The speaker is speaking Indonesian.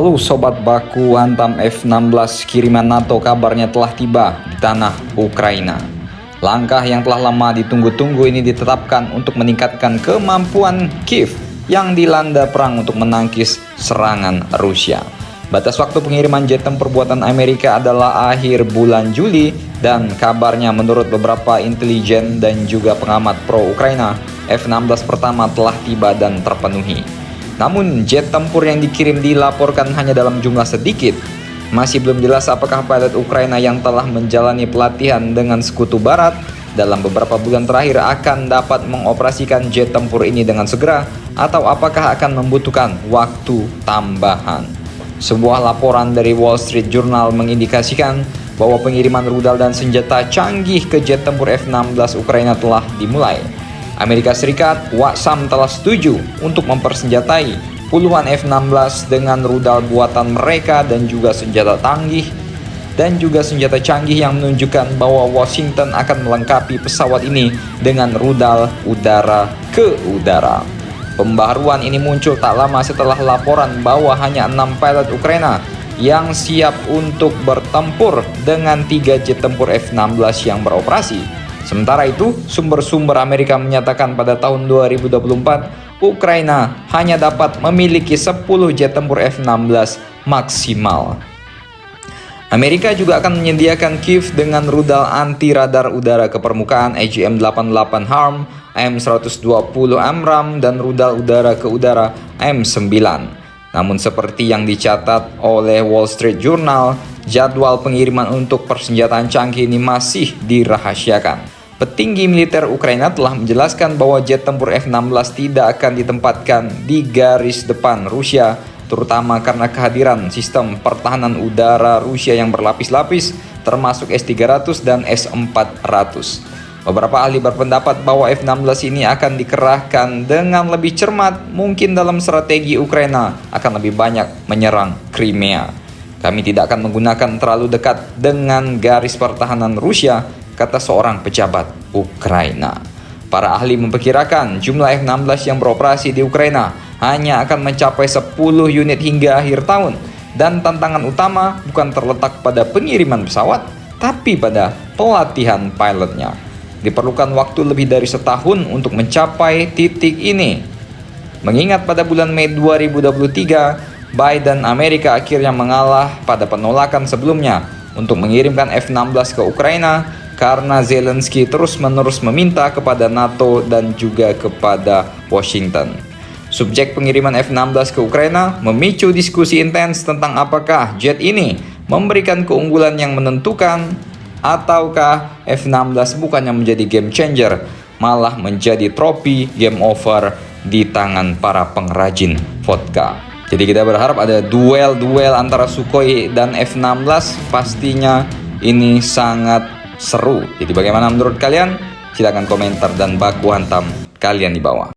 Halo Sobat Baku Hantam F-16 kiriman NATO kabarnya telah tiba di tanah Ukraina. Langkah yang telah lama ditunggu-tunggu ini ditetapkan untuk meningkatkan kemampuan Kiev yang dilanda perang untuk menangkis serangan Rusia. Batas waktu pengiriman jet tempur buatan Amerika adalah akhir bulan Juli dan kabarnya menurut beberapa intelijen dan juga pengamat pro-Ukraina, F-16 pertama telah tiba dan terpenuhi. Namun jet tempur yang dikirim dilaporkan hanya dalam jumlah sedikit. Masih belum jelas apakah pilot Ukraina yang telah menjalani pelatihan dengan sekutu barat dalam beberapa bulan terakhir akan dapat mengoperasikan jet tempur ini dengan segera atau apakah akan membutuhkan waktu tambahan. Sebuah laporan dari Wall Street Journal mengindikasikan bahwa pengiriman rudal dan senjata canggih ke jet tempur F-16 Ukraina telah dimulai. Amerika Serikat, Waksam telah setuju untuk mempersenjatai puluhan F-16 dengan rudal buatan mereka dan juga senjata canggih yang menunjukkan bahwa Washington akan melengkapi pesawat ini dengan rudal udara ke udara. Pembaharuan ini muncul tak lama setelah laporan bahwa hanya 6 pilot Ukraina yang siap untuk bertempur dengan 3 jet tempur F-16 yang beroperasi. Sementara itu, sumber-sumber Amerika menyatakan pada tahun 2024, Ukraina hanya dapat memiliki 10 jet tempur F-16 maksimal. Amerika juga akan menyediakan Kiev dengan rudal anti-radar udara ke permukaan AGM-88 HARM, M120 AMRAAM, dan rudal udara ke udara M9. Namun seperti yang dicatat oleh Wall Street Journal, jadwal pengiriman untuk persenjataan canggih ini masih dirahasiakan. Petinggi militer Ukraina telah menjelaskan bahwa jet tempur F-16 tidak akan ditempatkan di garis depan Rusia, terutama karena kehadiran sistem pertahanan udara Rusia yang berlapis-lapis, termasuk S-300 dan S-400. Beberapa ahli berpendapat bahwa F-16 ini akan dikerahkan dengan lebih cermat, mungkin dalam strategi Ukraina akan lebih banyak menyerang Crimea. Kami tidak akan menggunakan terlalu dekat dengan garis pertahanan Rusia, kata seorang pejabat Ukraina. Para ahli memperkirakan jumlah F-16 yang beroperasi di Ukraina hanya akan mencapai 10 unit hingga akhir tahun. Dan tantangan utama bukan terletak pada pengiriman pesawat, tapi pada pelatihan pilotnya. Diperlukan waktu lebih dari setahun untuk mencapai titik ini. Mengingat pada bulan Mei 2023, Biden Amerika akhirnya mengalah pada penolakan sebelumnya untuk mengirimkan F-16 ke Ukraina karena Zelensky terus-menerus meminta kepada NATO dan juga kepada Washington. Subjek pengiriman F-16 ke Ukraina memicu diskusi intens tentang apakah jet ini memberikan keunggulan yang menentukan ataukah F-16 bukannya menjadi game changer, malah menjadi trofi game over di tangan para pengrajin vodka. Jadi kita berharap ada duel antara Sukhoi dan F-16, pastinya ini sangat seru. Jadi bagaimana menurut kalian? Silahkan komentar dan baku hantam kalian di bawah.